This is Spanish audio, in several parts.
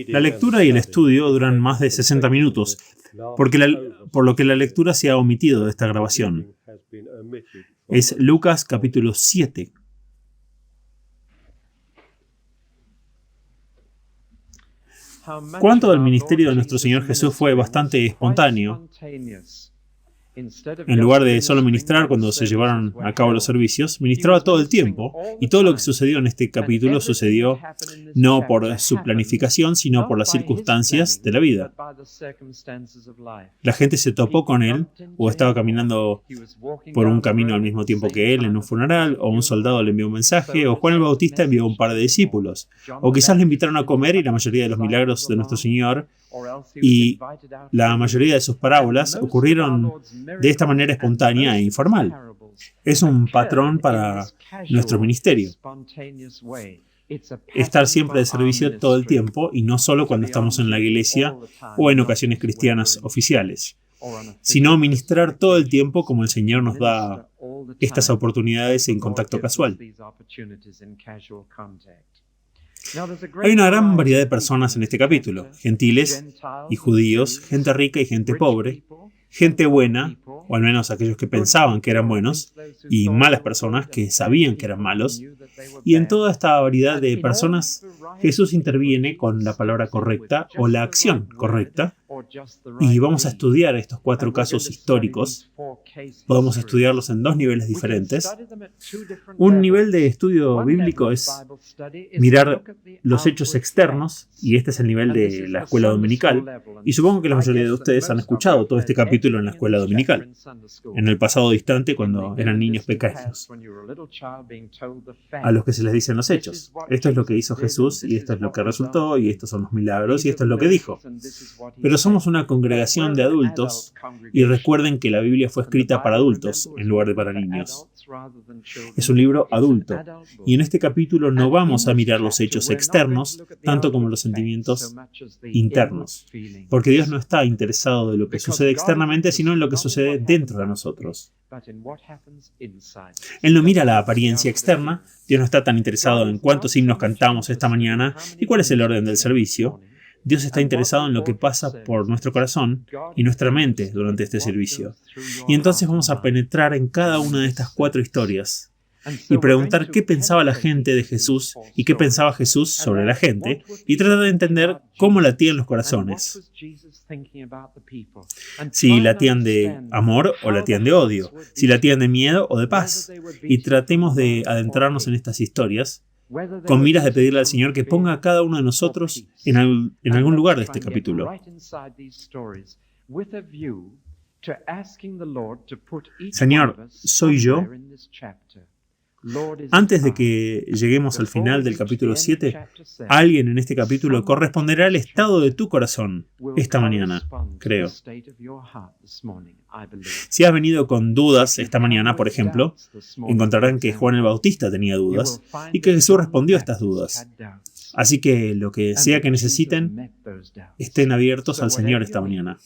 La lectura y el estudio duran más de 60 minutos, por lo que la lectura se ha omitido de esta grabación. Es Lucas capítulo 7. ¿Cuánto del ministerio de nuestro Señor Jesús fue bastante espontáneo? En lugar de solo ministrar cuando se llevaron a cabo los servicios, ministraba todo el tiempo, y todo lo que sucedió en este capítulo sucedió no por su planificación, sino por las circunstancias de la vida. La gente se topó con él, o estaba caminando por un camino al mismo tiempo que él en un funeral, o un soldado le envió un mensaje, o Juan el Bautista envió un par de discípulos, o quizás le invitaron a comer y la mayoría de los milagros de nuestro Señor y la mayoría de sus parábolas ocurrieron de esta manera espontánea e informal. Es un patrón para nuestro ministerio. Estar siempre de servicio todo el tiempo y no solo cuando estamos en la iglesia o en ocasiones cristianas oficiales, sino ministrar todo el tiempo como el Señor nos da estas oportunidades en contacto casual. Hay una gran variedad de personas en este capítulo, gentiles y judíos, gente rica y gente pobre, gente buena, o al menos aquellos que pensaban que eran buenos, y malas personas que sabían que eran malos. Y en toda esta variedad de personas, Jesús interviene con la palabra correcta o la acción correcta. Y vamos a estudiar estos 4 casos históricos. Podemos estudiarlos en 2 niveles diferentes. Un nivel de estudio bíblico es mirar los hechos externos, y este es el nivel de la escuela dominical. Y supongo que la mayoría de ustedes han escuchado todo este capítulo en la escuela dominical, en el pasado distante cuando eran niños pequeños, a los que se les dicen los hechos. Esto es lo que hizo Jesús, y esto es lo que resultó, y estos son los milagros, y esto es lo que dijo. Pero somos una congregación de adultos, y recuerden que la Biblia fue escrita para adultos en lugar de para niños. Es un libro adulto, y en este capítulo no vamos a mirar los hechos externos tanto como los sentimientos internos, porque Dios no está interesado de lo que sucede externamente, sino en lo que sucede dentro de nosotros. Él no mira la apariencia externa. Dios no está tan interesado en cuántos himnos cantamos esta mañana y cuál es el orden del servicio. Dios está interesado en lo que pasa por nuestro corazón y nuestra mente durante este servicio. Y entonces vamos a penetrar en cada una de estas 4 historias y preguntar qué pensaba la gente de Jesús y qué pensaba Jesús sobre la gente, y tratar de entender cómo latían los corazones. Si latían de amor o latían de odio, si latían de miedo o de paz. Y tratemos de adentrarnos en estas historias con miras de pedirle al Señor que ponga a cada uno de nosotros en algún lugar de este capítulo. Señor, ¿soy yo? Antes de que lleguemos al final del capítulo 7, alguien en este capítulo corresponderá al estado de tu corazón esta mañana, creo. Si has venido con dudas esta mañana, por ejemplo, encontrarán que Juan el Bautista tenía dudas y que Jesús respondió a estas dudas. Así que lo que sea que necesiten, estén abiertos al Señor esta mañana.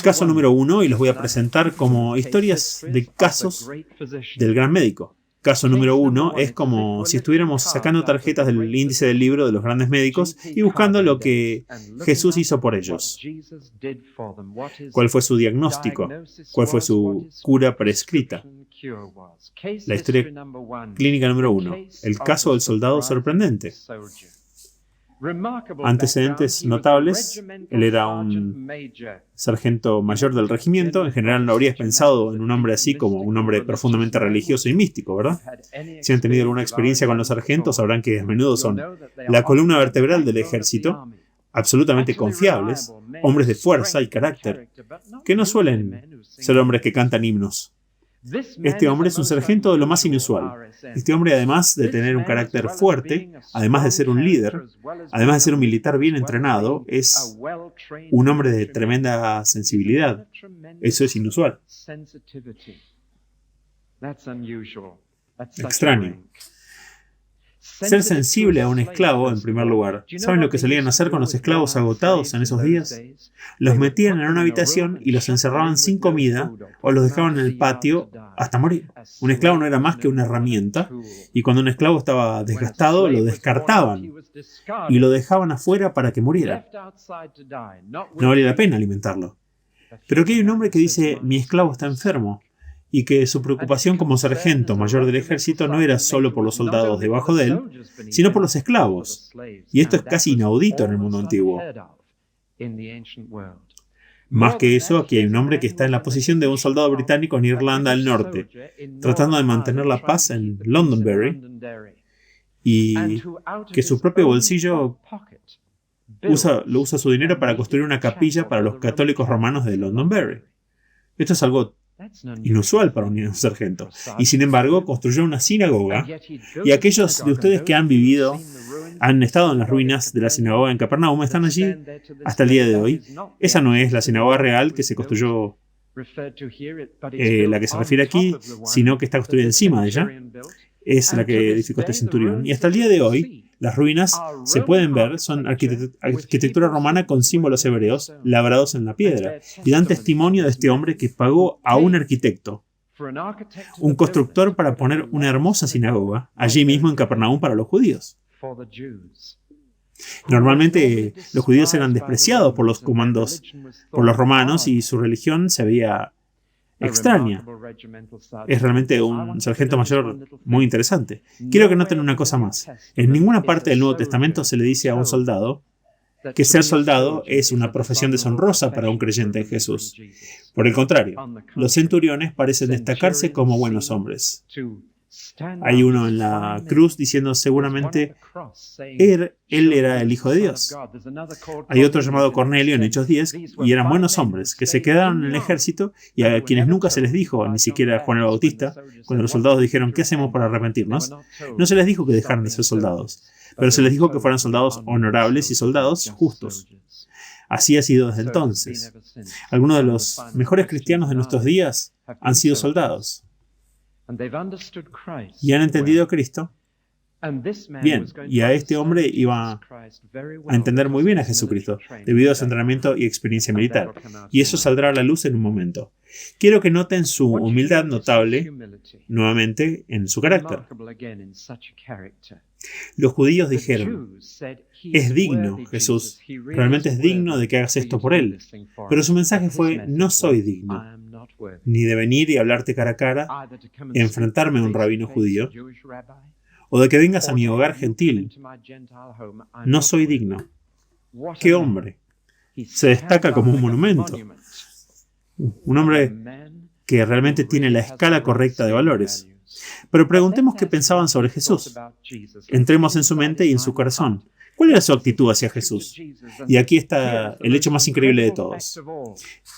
Caso número 1, y los voy a presentar como historias de casos del gran médico. Caso número 1 es como si estuviéramos sacando tarjetas del índice del libro de los grandes médicos y buscando lo que Jesús hizo por ellos. ¿Cuál fue su diagnóstico? ¿Cuál fue su cura prescrita? La historia clínica número 1. El caso del soldado sorprendente. Antecedentes notables: él era un sargento mayor del regimiento. En general no habrías pensado en un hombre así como un hombre profundamente religioso y místico, ¿verdad? Si han tenido alguna experiencia con los sargentos, sabrán que a menudo son la columna vertebral del ejército, absolutamente confiables, hombres de fuerza y carácter, que no suelen ser hombres que cantan himnos. Este hombre es un sargento de lo más inusual. Este hombre, además de tener un carácter fuerte, además de ser un líder, además de ser un militar bien entrenado, es un hombre de tremenda sensibilidad. Eso es inusual. Extraño. Ser sensible a un esclavo, en primer lugar. ¿Saben lo que solían hacer con los esclavos agotados en esos días? Los metían en una habitación y los encerraban sin comida o los dejaban en el patio hasta morir. Un esclavo no era más que una herramienta, y cuando un esclavo estaba desgastado, lo descartaban y lo dejaban afuera para que muriera. No valía la pena alimentarlo. Pero aquí hay un hombre que dice: mi esclavo está enfermo, y que su preocupación como sargento mayor del ejército no era solo por los soldados debajo de él, sino por los esclavos. Y esto es casi inaudito en el mundo antiguo. Más que eso, aquí hay un hombre que está en la posición de un soldado británico en Irlanda del Norte, tratando de mantener la paz en Londonderry, y que su propio bolsillo usa su dinero para construir una capilla para los católicos romanos de Londonderry. Esto es algo inusual para un sargento. Y sin embargo, construyó una sinagoga, y aquellos de ustedes que han estado en las ruinas de la sinagoga en Capernaum, están allí hasta el día de hoy. Esa no es la sinagoga real que se construyó, la que se refiere aquí, sino que está construida encima de ella. Es la que edificó este centurión. Y hasta el día de hoy, las ruinas se pueden ver, son arquitectura romana con símbolos hebreos labrados en la piedra, y dan testimonio de este hombre que pagó a un arquitecto, un constructor, para poner una hermosa sinagoga allí mismo en Capernaum para los judíos. Normalmente los judíos eran despreciados por los comandos, por los romanos, y su religión se veía extraña. Es realmente un sargento mayor muy interesante. Quiero que noten una cosa más. En ninguna parte del Nuevo Testamento se le dice a un soldado que ser soldado es una profesión deshonrosa para un creyente en Jesús. Por el contrario, los centuriones parecen destacarse como buenos hombres. Hay uno en la cruz diciendo seguramente él era el Hijo de Dios. Hay otro llamado Cornelio en Hechos 10, y eran buenos hombres que se quedaron en el ejército, y a quienes nunca se les dijo, ni siquiera a Juan el Bautista, cuando los soldados dijeron ¿qué hacemos para arrepentirnos?, no se les dijo que dejaran de ser soldados, pero se les dijo que fueran soldados honorables y soldados justos. Así ha sido desde entonces. Algunos de los mejores cristianos de nuestros días han sido soldados. Y han entendido a Cristo bien, y a este hombre iba a entender muy bien a Jesucristo debido a su entrenamiento y experiencia militar, y eso saldrá a la luz en un momento. Quiero que noten su humildad notable nuevamente en su carácter. Los judíos dijeron: es digno, Jesús, realmente es digno de que hagas esto por él. Pero su mensaje fue: no soy digno, ni de venir y hablarte cara a cara, enfrentarme a un rabino judío, o de que vengas a mi hogar gentil. No soy digno. ¡Qué hombre! Se destaca como un monumento. Un hombre que realmente tiene la escala correcta de valores. Pero preguntemos qué pensaban sobre Jesús. Entremos en su mente y en su corazón. ¿Cuál era su actitud hacia Jesús? Y aquí está el hecho más increíble de todos.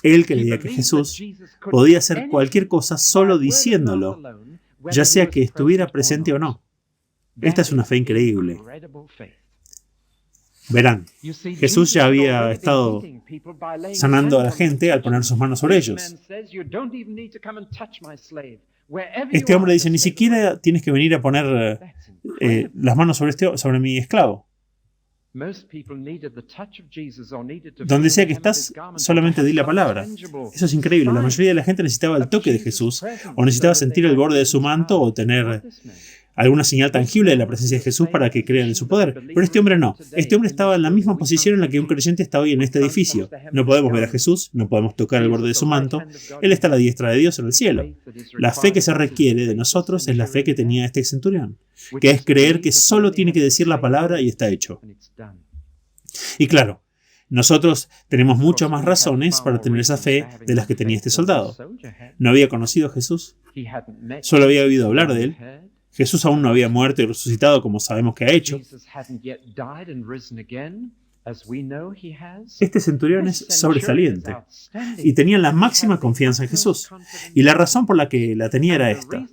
Él creía que Jesús podía hacer cualquier cosa solo diciéndolo, ya sea que estuviera presente o no. Esta es una fe increíble. Verán, Jesús ya había estado sanando a la gente al poner sus manos sobre ellos. Este hombre dice: ni siquiera tienes que venir a poner las manos sobre mi esclavo. Donde sea que estás, solamente di la palabra. Eso es increíble. La mayoría de la gente necesitaba el toque de Jesús, o necesitaba sentir el borde de su manto, o tener alguna señal tangible de la presencia de Jesús para que crean en su poder. Pero este hombre no. Este hombre estaba en la misma posición en la que un creyente está hoy en este edificio. No podemos ver a Jesús, no podemos tocar el borde de su manto. Él está a la diestra de Dios en el cielo. La fe que se requiere de nosotros es la fe que tenía este centurión, que es creer que solo tiene que decir la palabra y está hecho. Y claro, nosotros tenemos muchas más razones para tener esa fe de las que tenía este soldado. No había conocido a Jesús, solo había oído hablar de él. Jesús aún no había muerto y resucitado como sabemos que ha hecho. Este centurión es sobresaliente y tenía la máxima confianza en Jesús. Y la razón por la que la tenía era esta.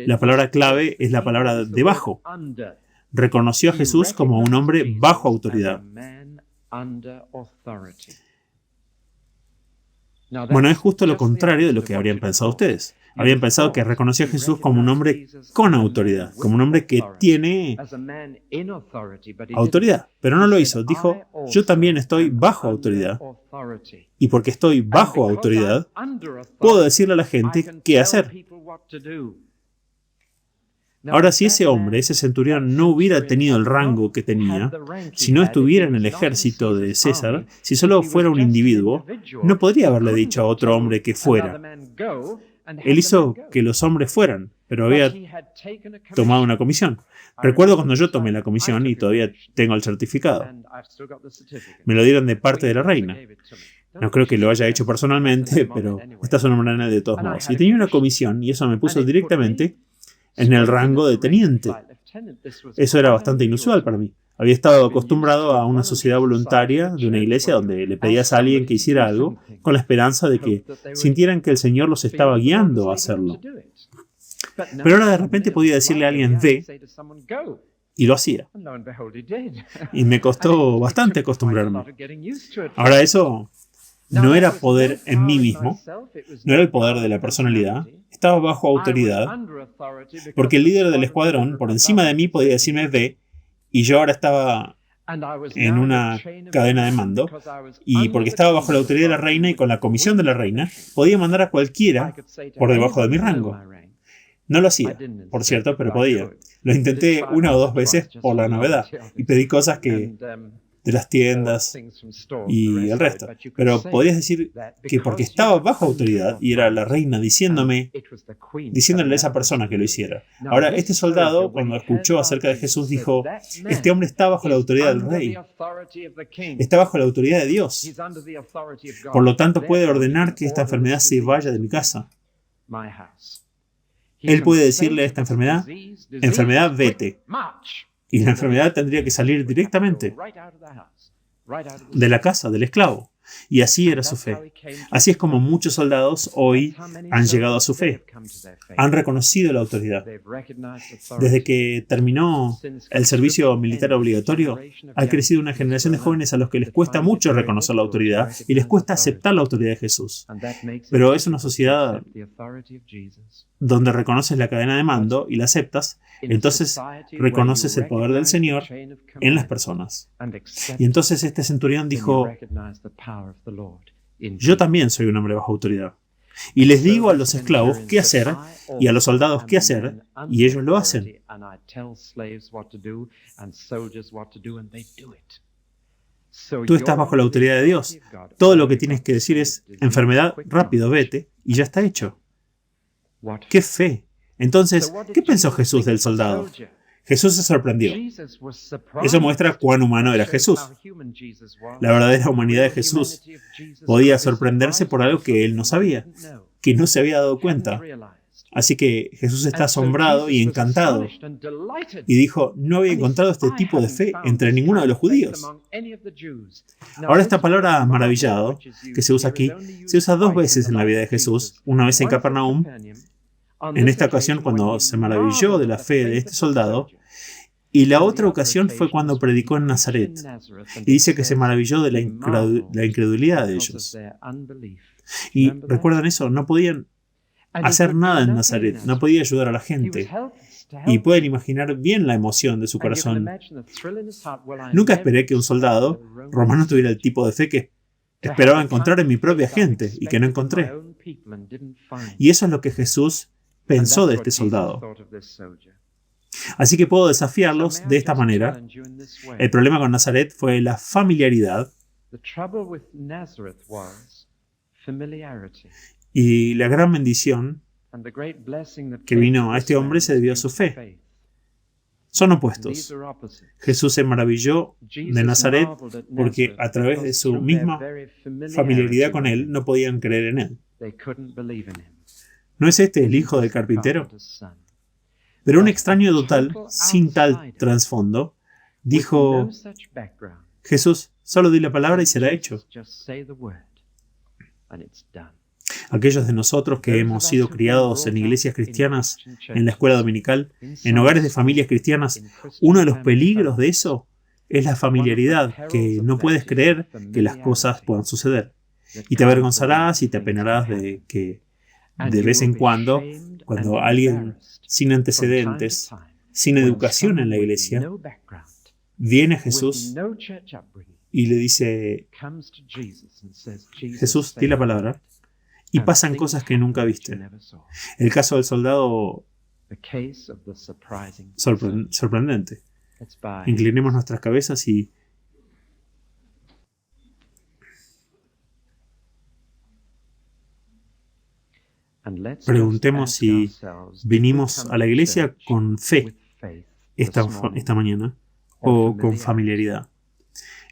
La palabra clave es la palabra debajo. Reconoció a Jesús como un hombre bajo autoridad. Bueno, es justo lo contrario de lo que habrían pensado ustedes. Habían pensado que reconocía a Jesús como un hombre con autoridad, como un hombre que tiene autoridad, pero no lo hizo. Dijo, yo también estoy bajo autoridad, y porque estoy bajo autoridad, puedo decirle a la gente qué hacer. Ahora, si ese hombre, ese centurión, no hubiera tenido el rango que tenía, si no estuviera en el ejército de César, si solo fuera un individuo, no podría haberle dicho a otro hombre que fuera. Él hizo que los hombres fueran, pero había tomado una comisión. Recuerdo cuando yo tomé la comisión y todavía tengo el certificado. Me lo dieron de parte de la reina. No creo que lo haya hecho personalmente, pero esta es una manera de todos modos. Y tenía una comisión y eso me puso directamente en el rango de teniente. Eso era bastante inusual para mí. Había estado acostumbrado a una sociedad voluntaria de una iglesia donde le pedías a alguien que hiciera algo con la esperanza de que sintieran que el Señor los estaba guiando a hacerlo. Pero ahora de repente podía decirle a alguien ve y lo hacía. Y me costó bastante acostumbrarme. Ahora eso no era poder en mí mismo, no era el poder de la personalidad, estaba bajo autoridad, porque el líder del escuadrón por encima de mí podía decirme ve, y yo ahora estaba en una cadena de mando, y porque estaba bajo la autoridad de la reina y con la comisión de la reina, podía mandar a cualquiera por debajo de mi rango. No lo hacía, por cierto, pero podía. Lo intenté 1 o 2 veces por la novedad, y pedí cosas de las tiendas y el resto. Pero podías decir que porque estaba bajo autoridad y era la reina diciéndole a esa persona que lo hiciera. Ahora, este soldado, cuando escuchó acerca de Jesús, dijo, este hombre está bajo la autoridad del rey. Está bajo la autoridad de Dios. Por lo tanto, puede ordenar que esta enfermedad se vaya de mi casa. Él puede decirle a esta enfermedad, vete. Y la enfermedad tendría que salir directamente de la casa del esclavo. Y así era su fe. Así es como muchos soldados hoy han llegado a su fe. Han reconocido la autoridad. Desde que terminó el servicio militar obligatorio, ha crecido una generación de jóvenes a los que les cuesta mucho reconocer la autoridad y les cuesta aceptar la autoridad de Jesús. Pero es una sociedad donde reconoces la cadena de mando y la aceptas, entonces reconoces el poder del Señor en las personas. Y entonces este centurión dijo, yo también soy un hombre bajo autoridad. Y les digo a los esclavos qué hacer y a los soldados qué hacer, y ellos lo hacen. Tú estás bajo la autoridad de Dios. Todo lo que tienes que decir es, enfermedad, rápido, vete, y ya está hecho. ¡Qué fe! Entonces, ¿qué pensó Jesús del soldado? Jesús se sorprendió. Eso muestra cuán humano era Jesús. La verdadera humanidad de Jesús podía sorprenderse por algo que él no sabía, que no se había dado cuenta. Así que Jesús está asombrado y encantado. Y dijo, no había encontrado este tipo de fe entre ninguno de los judíos. Ahora esta palabra maravillado, que se usa aquí, se usa 2 veces en la vida de Jesús. Una vez en Capernaum, en esta ocasión cuando se maravilló de la fe de este soldado, y la otra ocasión fue cuando predicó en Nazaret. Y dice que se maravilló de la incredulidad de ellos. Y recuerdan eso, no podían hacer nada en Nazaret, no podía ayudar a la gente. Y pueden imaginar bien la emoción de su corazón. Nunca esperé que un soldado romano tuviera el tipo de fe que esperaba encontrar en mi propia gente y que no encontré. Y eso es lo que Jesús pensó de este soldado. Así que puedo desafiarlos de esta manera. El problema con Nazaret fue la familiaridad. Y la gran bendición que vino a este hombre se debió a su fe. Son opuestos. Jesús se maravilló de Nazaret porque a través de su misma familiaridad con él no podían creer en él. ¿No es este el hijo del carpintero? Pero un extraño total, sin tal trasfondo, dijo, Jesús, solo di la palabra y será hecho. Aquellos de nosotros que hemos sido criados en iglesias cristianas, en la escuela dominical, en hogares de familias cristianas, uno de los peligros de eso es la familiaridad, que no puedes creer que las cosas puedan suceder. Y te avergonzarás y te apenarás de que de vez en cuando alguien sin antecedentes, sin educación en la iglesia, viene a Jesús y le dice: Jesús, di la palabra, y pasan cosas que nunca viste. El caso del soldado, sorprendente. Inclinemos nuestras cabezas y preguntemos si venimos a la iglesia con fe esta mañana o con familiaridad.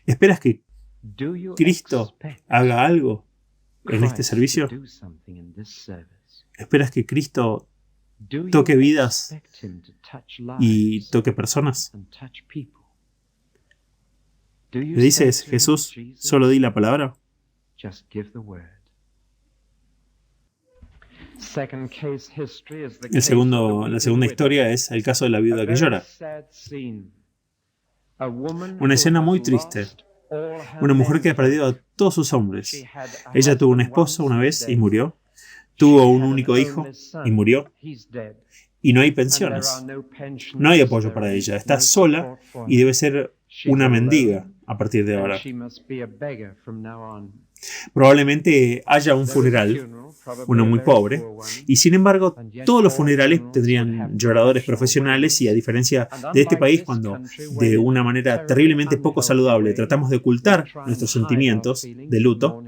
¿Esperas que Cristo haga algo en este servicio? ¿Esperas que Cristo toque vidas y toque personas? ¿Le dices, Jesús, solo di la palabra? La segunda historia es el caso de la viuda que llora. Una escena muy triste. Una mujer que ha perdido a todos sus hombres. Ella tuvo un esposo una vez y murió. Tuvo un único hijo y murió. Y no hay pensiones. No hay apoyo para ella. Está sola y debe ser una mendiga a partir de ahora. Probablemente haya un funeral, uno muy pobre, y sin embargo todos los funerales tendrían lloradores profesionales, y a diferencia de este país, cuando de una manera terriblemente poco saludable tratamos de ocultar nuestros sentimientos de luto,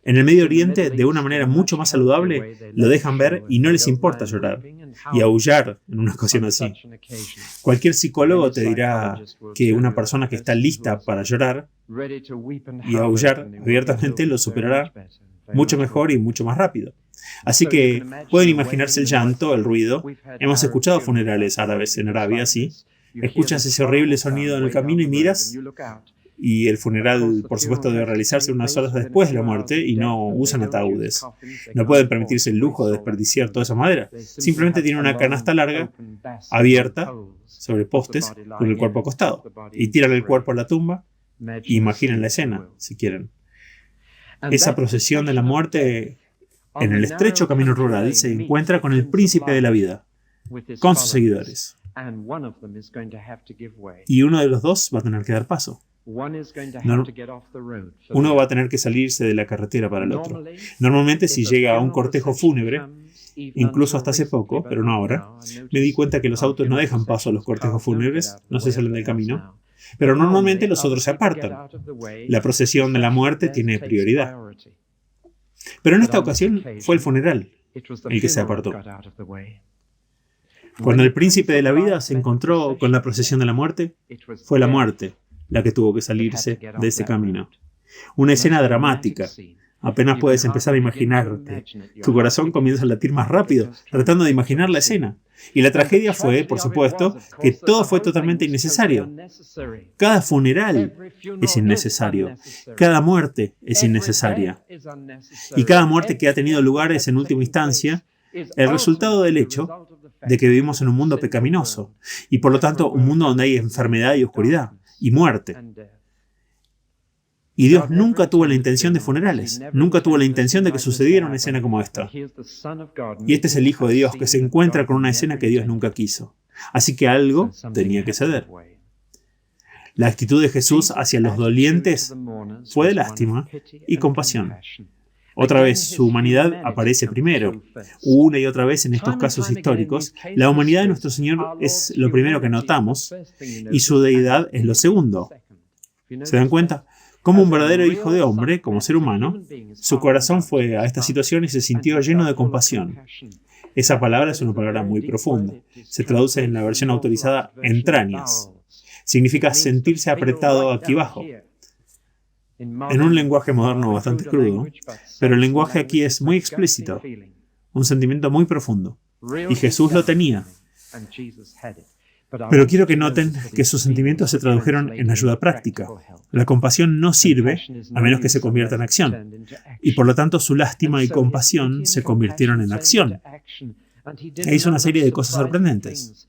en el Medio Oriente, de una manera mucho más saludable, lo dejan ver y no les importa llorar y aullar en una ocasión así. Cualquier psicólogo te dirá que una persona que está lista para llorar y aullar abiertamente lo superará mucho mejor y mucho más rápido. Así que pueden imaginarse el llanto, el ruido. Hemos escuchado funerales árabes en Arabia, ¿sí? Escuchas ese horrible sonido en el camino y miras. Y el funeral, por supuesto, debe realizarse unas horas después de la muerte y no usan ataúdes. No pueden permitirse el lujo de desperdiciar toda esa madera. Simplemente tienen una canasta larga, abierta, sobre postes, con el cuerpo acostado. Y tiran el cuerpo a la tumba. Imaginen la escena, si quieren. Esa procesión de la muerte en el estrecho camino rural se encuentra con el príncipe de la vida, con sus seguidores. Y uno de los dos va a tener que dar paso. Uno va a tener que salirse de la carretera para el otro. Normalmente, si llega a un cortejo fúnebre, incluso hasta hace poco, pero no ahora, me di cuenta que los autos no dejan paso a los cortejos fúnebres, no se salen del camino. Pero normalmente los otros se apartan. La procesión de la muerte tiene prioridad. Pero en esta ocasión fue el funeral el que se apartó. Cuando el príncipe de la vida se encontró con la procesión de la muerte, fue la muerte la que tuvo que salirse de ese camino. Una escena dramática. Apenas puedes empezar a imaginarte. Tu corazón comienza a latir más rápido, tratando de imaginar la escena. Y la tragedia fue, por supuesto, que todo fue totalmente innecesario. Cada funeral es innecesario. Cada muerte es innecesaria. Y cada muerte que ha tenido lugar es, en última instancia, el resultado del hecho de que vivimos en un mundo pecaminoso. Y por lo tanto, un mundo donde hay enfermedad y oscuridad y muerte. Y Dios nunca tuvo la intención de funerales, nunca tuvo la intención de que sucediera una escena como esta. Y este es el Hijo de Dios que se encuentra con una escena que Dios nunca quiso. Así que algo tenía que ceder. La actitud de Jesús hacia los dolientes fue de lástima y compasión. Otra vez, su humanidad aparece primero. Una y otra vez en estos casos históricos, la humanidad de nuestro Señor es lo primero que notamos y su deidad es lo segundo. ¿Se dan cuenta? Como un verdadero hijo de hombre, como ser humano, su corazón fue a esta situación y se sintió lleno de compasión. Esa palabra es una palabra muy profunda. Se traduce en la versión autorizada entrañas. Significa sentirse apretado aquí abajo. En un lenguaje moderno bastante crudo, pero el lenguaje aquí es muy explícito, un sentimiento muy profundo. Y Jesús lo tenía. Pero quiero que noten que sus sentimientos se tradujeron en ayuda práctica. La compasión no sirve a menos que se convierta en acción. Y por lo tanto su lástima y compasión se convirtieron en acción. E hizo una serie de cosas sorprendentes.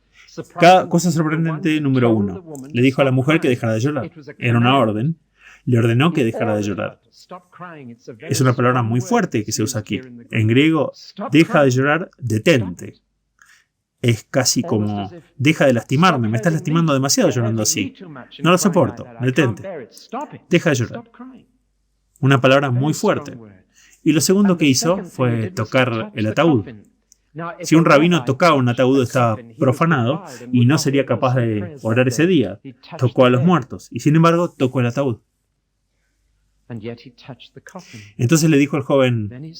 Cosa sorprendente número 1. Le dijo a la mujer que dejara de llorar. Era una orden. le ordenó que dejara de llorar. Es una palabra muy fuerte que se usa aquí. En griego, deja de llorar, detente. Es casi como, deja de lastimarme, me estás lastimando demasiado llorando así. No lo soporto, detente. Deja de llorar. Una palabra muy fuerte. Y lo segundo que hizo fue tocar el ataúd. Si un rabino tocaba un ataúd estaba profanado y no sería capaz de orar ese día. Tocó a los muertos y sin embargo tocó el ataúd. Entonces le dijo al joven,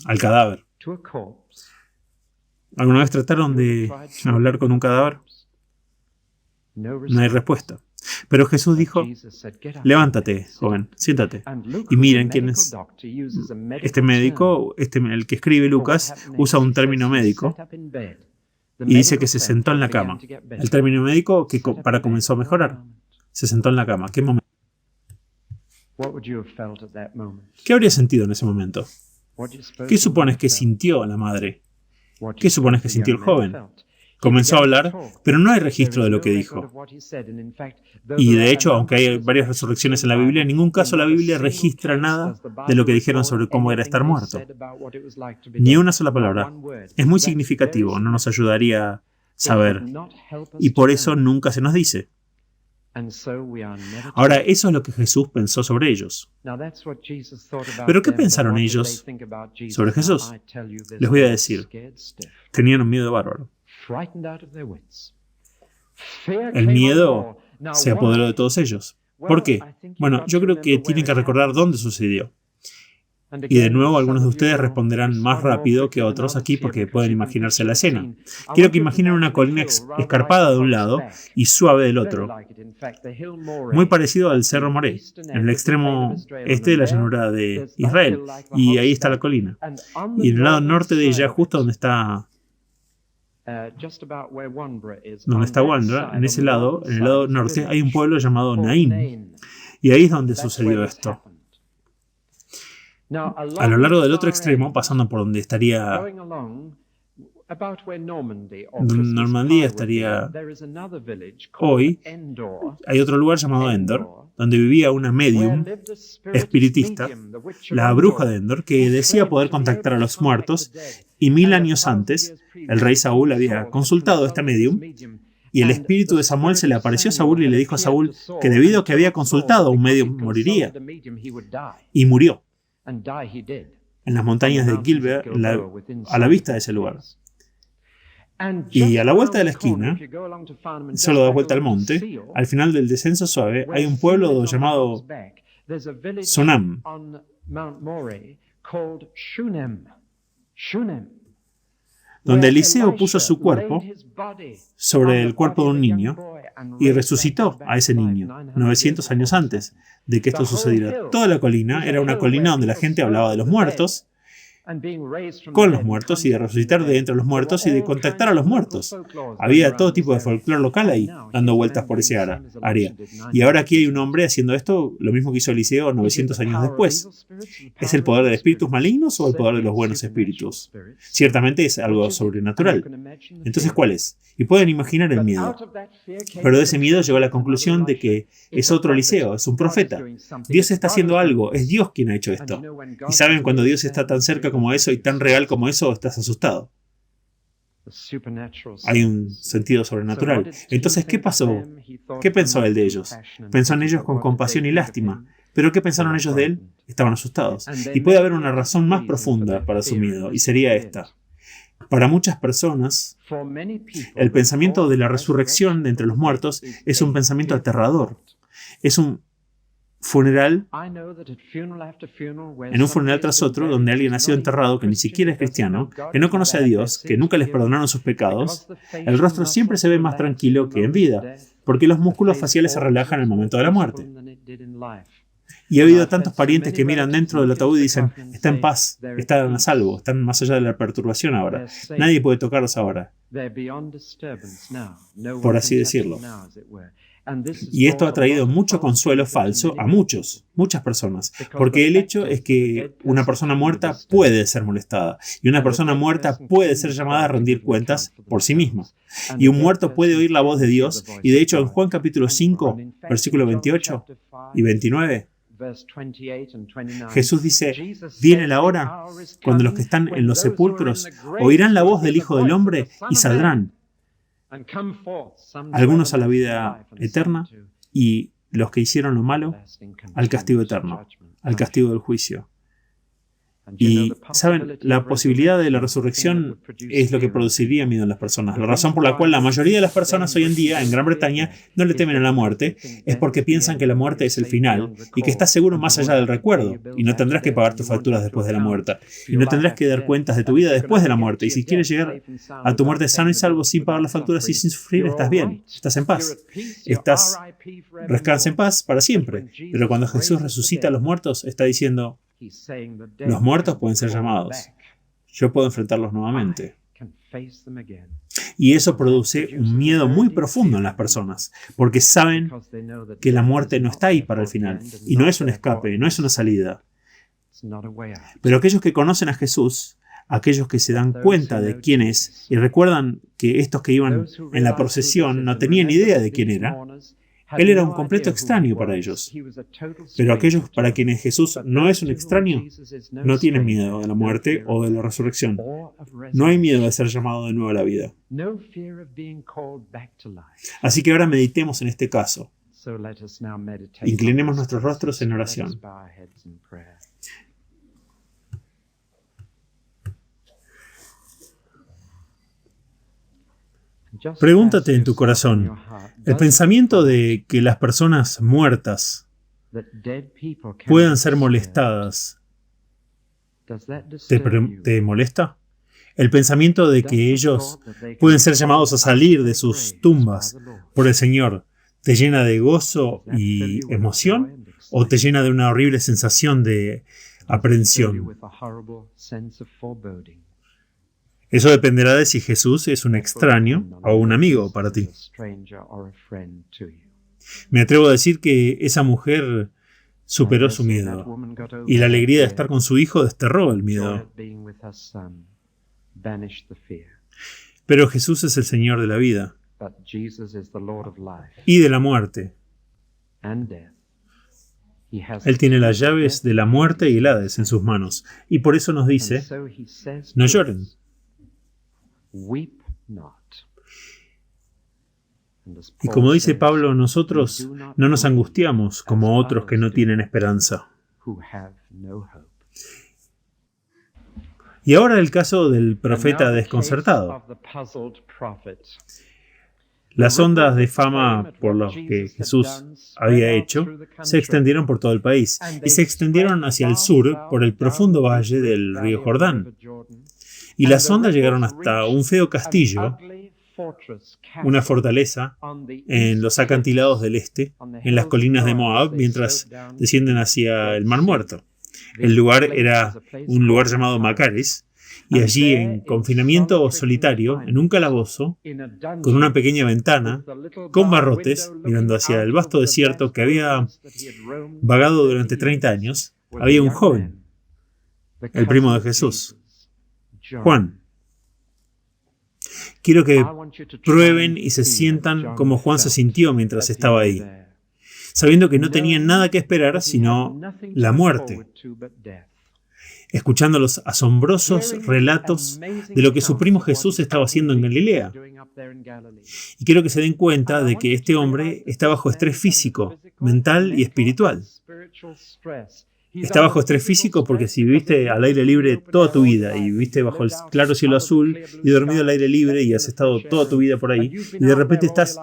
al cadáver. ¿Alguna vez trataron de hablar con un cadáver? No hay respuesta. Pero Jesús dijo, levántate, joven, siéntate. Y miren quién es. Este médico, el que escribe Lucas, usa un término médico y dice que se sentó en la cama. El término médico que para comenzó a mejorar. Se sentó en la cama. ¿Qué momento? ¿Qué habría sentido en ese momento? ¿Qué supones que sintió la madre? ¿Qué supones que sintió el joven? Comenzó a hablar, pero no hay registro de lo que dijo. Y de hecho, aunque hay varias resurrecciones en la Biblia, en ningún caso la Biblia registra nada de lo que dijeron sobre cómo era estar muerto. Ni una sola palabra. Es muy significativo, no nos ayudaría a saber. Y por eso nunca se nos dice. Ahora, eso es lo que Jesús pensó sobre ellos. ¿Pero qué pensaron ellos sobre Jesús? Les voy a decir, tenían un miedo bárbaro. El miedo se apoderó de todos ellos. ¿Por qué? Bueno, yo creo que tienen que recordar dónde sucedió. Y de nuevo, algunos de ustedes responderán más rápido que otros aquí porque pueden imaginarse la escena. Quiero que imaginen una colina escarpada de un lado y suave del otro. Muy parecido al Cerro Moré, en el extremo este de la llanura de Israel. Y ahí está la colina. Y en el lado norte de ella, justo donde está Wanbra, en ese lado, en el lado norte, hay un pueblo llamado Naín. Y ahí es donde sucedió esto. A lo largo del otro extremo, pasando por donde estaría Normandía estaría hoy, hay otro lugar llamado Endor, donde vivía una medium espiritista, la bruja de Endor, que decía poder contactar a los muertos, y 1000 años antes, el rey Saúl había consultado a esta medium, y el espíritu de Samuel se le apareció a Saúl y le dijo a Saúl que debido a que había consultado a un medium moriría, y murió en las montañas de Gilbeat, a la vista de ese lugar. Y a la vuelta de la esquina, solo da vuelta al monte, al final del descenso suave, hay un pueblo llamado Sunam, donde Eliseo puso su cuerpo sobre el cuerpo de un niño y resucitó a ese niño 900 años antes de que esto sucediera. Toda la colina era una colina donde la gente hablaba de los muertos, con los muertos y de resucitar de entre los muertos y de contactar a los muertos. Había todo tipo de folclore local ahí, dando vueltas por ese área. Y ahora aquí hay un hombre haciendo esto, lo mismo que hizo Eliseo 900 años después. ¿Es el poder de espíritus malignos o el poder de los buenos espíritus? Ciertamente es algo sobrenatural. Entonces, ¿cuál es? Y pueden imaginar el miedo. Pero de ese miedo llegó a la conclusión de que es otro Eliseo, es un profeta. Dios está haciendo algo, es Dios quien ha hecho esto. Y saben, cuando Dios está tan cerca como eso y tan real como eso, estás asustado. Hay un sentido sobrenatural. Entonces, ¿qué pasó? ¿Qué pensó él de ellos? Pensó en ellos con compasión y lástima. ¿Pero qué pensaron ellos de él? Estaban asustados. Y puede haber una razón más profunda para su miedo, y sería esta. Para muchas personas, el pensamiento de la resurrección de entre los muertos es un pensamiento aterrador. Es un funeral, en un funeral tras otro, donde alguien ha sido enterrado que ni siquiera es cristiano, que no conoce a Dios, que nunca les perdonaron sus pecados. El rostro siempre se ve más tranquilo que en vida, porque los músculos faciales se relajan en el momento de la muerte. Y ha habido tantos parientes que miran dentro del ataúd y dicen, está en paz, están a salvo, están más allá de la perturbación ahora. Nadie puede tocarlos ahora, por así decirlo. Y esto ha traído mucho consuelo falso a muchas personas, porque el hecho es que una persona muerta puede ser molestada y una persona muerta puede ser llamada a rendir cuentas por sí misma. Y un muerto puede oír la voz de Dios, y de hecho en Juan capítulo 5, versículo 28 y 29, Jesús dice: viene la hora cuando los que están en los sepulcros oirán la voz del Hijo del Hombre y saldrán, algunos a la vida eterna y los que hicieron lo malo al castigo eterno, al castigo del juicio. Y, ¿saben? La posibilidad de la resurrección es lo que produciría miedo en las personas. La razón por la cual la mayoría de las personas hoy en día en Gran Bretaña no le temen a la muerte es porque piensan que la muerte es el final y que estás seguro más allá del recuerdo y no tendrás que pagar tus facturas después de la muerte y no tendrás que dar cuentas de tu vida después de la muerte. Y si quieres llegar a tu muerte sano y salvo sin pagar las facturas y sin sufrir, estás bien, estás en paz. Descansa en paz para siempre. Pero cuando Jesús resucita a los muertos, está diciendo: los muertos pueden ser llamados. Yo puedo enfrentarlos nuevamente. Y eso produce un miedo muy profundo en las personas, porque saben que la muerte no está ahí para el final, y no es un escape, no es una salida. Pero aquellos que conocen a Jesús, aquellos que se dan cuenta de quién es, y recuerdan que estos que iban en la procesión no tenían idea de quién era, Él era un completo extraño para ellos. Pero aquellos para quienes Jesús no es un extraño, no tienen miedo de la muerte o de la resurrección. No hay miedo de ser llamado de nuevo a la vida. Así que ahora meditemos en este caso. Inclinemos nuestros rostros en oración. Pregúntate en tu corazón, ¿el pensamiento de que las personas muertas puedan ser molestadas te molesta? ¿El pensamiento de que ellos pueden ser llamados a salir de sus tumbas por el Señor te llena de gozo y emoción o te llena de una horrible sensación de aprehensión? Eso dependerá de si Jesús es un extraño o un amigo para ti. Me atrevo a decir que esa mujer superó su miedo y la alegría de estar con su hijo desterró el miedo. Pero Jesús es el Señor de la vida y de la muerte. Él tiene las llaves de la muerte y el Hades en sus manos y por eso nos dice: no lloren. Y como dice Pablo, nosotros no nos angustiamos como otros que no tienen esperanza. Y ahora el caso del profeta desconcertado. Las ondas de fama por las que Jesús había hecho se extendieron por todo el país y se extendieron hacia el sur por el profundo valle del río Jordán. Y las ondas llegaron hasta un feo castillo, una fortaleza, en los acantilados del este, en las colinas de Moab, mientras descienden hacia el Mar Muerto. El lugar era un lugar llamado Macares, y allí, en confinamiento solitario, en un calabozo, con una pequeña ventana, con barrotes, mirando hacia el vasto desierto que había vagado durante 30 años, había un joven, el primo de Jesús, Juan. Quiero que prueben y se sientan como Juan se sintió mientras estaba ahí, sabiendo que no tenían nada que esperar sino la muerte, escuchando los asombrosos relatos de lo que su primo Jesús estaba haciendo en Galilea. Y quiero que se den cuenta de que este hombre está bajo estrés físico, mental y espiritual. Está bajo estrés físico porque si viviste al aire libre toda tu vida y viviste bajo el claro cielo azul y dormido al aire libre y has estado toda tu vida por ahí y de repente estás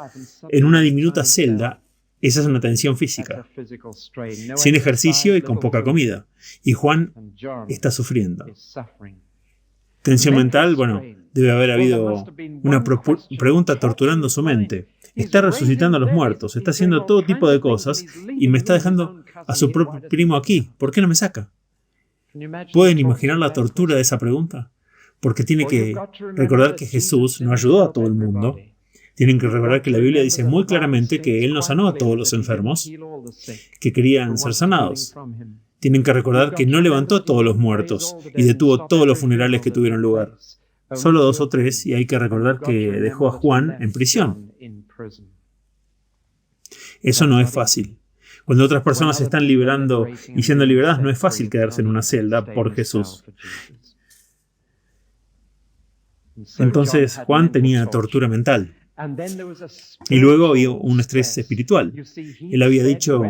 en una diminuta celda, esa es una tensión física, sin ejercicio y con poca comida. Y Juan está sufriendo. Tensión mental, bueno, debe haber habido una pregunta torturando su mente. Está resucitando a los muertos, está haciendo todo tipo de cosas y me está dejando a su propio primo aquí. ¿Por qué no me saca? ¿Pueden imaginar la tortura de esa pregunta? Porque tiene que recordar que Jesús no ayudó a todo el mundo, Tienen que recordar que la Biblia dice muy claramente que Él no sanó a todos los enfermos que querían ser sanados. Tienen que recordar que no levantó a todos los muertos y detuvo todos los funerales que tuvieron lugar. Solo 2 o 3, y hay que recordar que dejó a Juan en prisión. Eso no es fácil. Cuando otras personas se están liberando y siendo liberadas, no es fácil quedarse en una celda por Jesús. Entonces Juan tenía tortura mental. Y luego había un estrés espiritual. Él había dicho: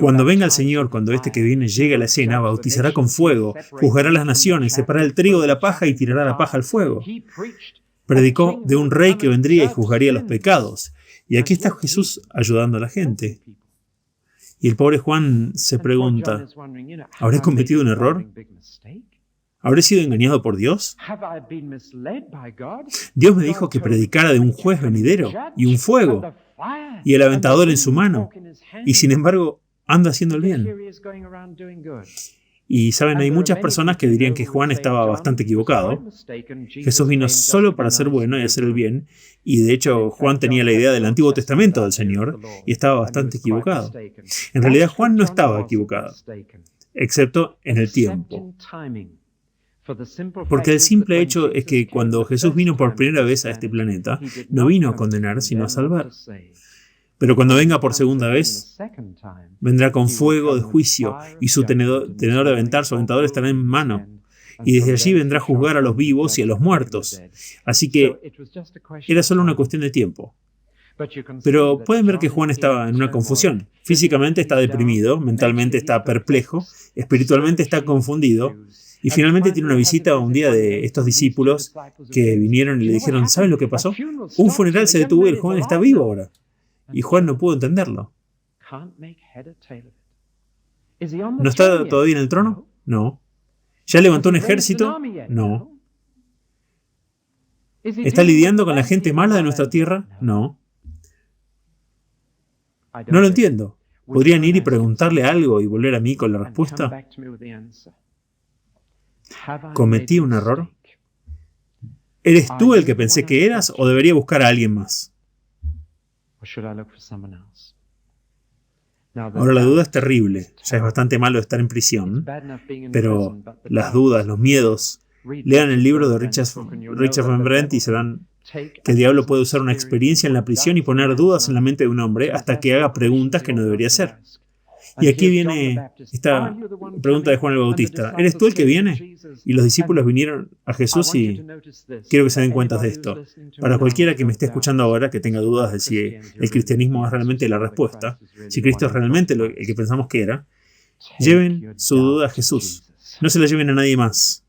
cuando venga el Señor, cuando este que viene llegue a la escena, bautizará con fuego, juzgará a las naciones, separará el trigo de la paja y tirará la paja al fuego. Predicó de un rey que vendría y juzgaría los pecados. Y aquí está Jesús ayudando a la gente. Y el pobre Juan se pregunta: ¿habré cometido un error? ¿Habré sido engañado por Dios? Dios me dijo que predicara de un juez venidero y un fuego y el aventador en su mano. Y sin embargo, anda haciendo el bien. Y saben, hay muchas personas que dirían que Juan estaba bastante equivocado. Jesús vino solo para ser bueno y hacer el bien. Y de hecho, Juan tenía la idea del Antiguo Testamento del Señor y estaba bastante equivocado. En realidad, Juan no estaba equivocado, excepto en el tiempo. Porque el simple hecho es que cuando Jesús vino por primera vez a este planeta, no vino a condenar, sino a salvar. Pero cuando venga por segunda vez, vendrá con fuego de juicio y su tenedor de aventar, su aventador estará en mano. Y desde allí vendrá a juzgar a los vivos y a los muertos. Así que era solo una cuestión de tiempo. Pero pueden ver que Juan estaba en una confusión. Físicamente está deprimido, mentalmente está perplejo, espiritualmente está confundido. Y finalmente tiene una visita un día de estos discípulos que vinieron y le dijeron: ¿saben lo que pasó? Un funeral se detuvo y el joven está vivo ahora. Y Juan no pudo entenderlo. ¿No está todavía en el trono? No. ¿Ya levantó un ejército? No. ¿Está lidiando con la gente mala de nuestra tierra? No. No lo entiendo. ¿Podrían ir y preguntarle algo y volver a mí con la respuesta? ¿Cometí un error? ¿Eres tú el que pensé que eras o debería buscar a alguien más? Ahora la duda es terrible. Ya es bastante malo estar en prisión, pero las dudas, los miedos. Lean el libro de Richard Van Brent y se verán que el diablo puede usar una experiencia en la prisión y poner dudas en la mente de un hombre hasta que haga preguntas que no debería hacer. Y aquí viene esta pregunta de Juan el Bautista: ¿eres tú el que viene? Y los discípulos vinieron a Jesús y quiero que se den cuenta de esto. Para cualquiera que me esté escuchando ahora, que tenga dudas de si el cristianismo es realmente la respuesta, si Cristo es realmente el que pensamos que era, lleven su duda a Jesús. No se la lleven a nadie más.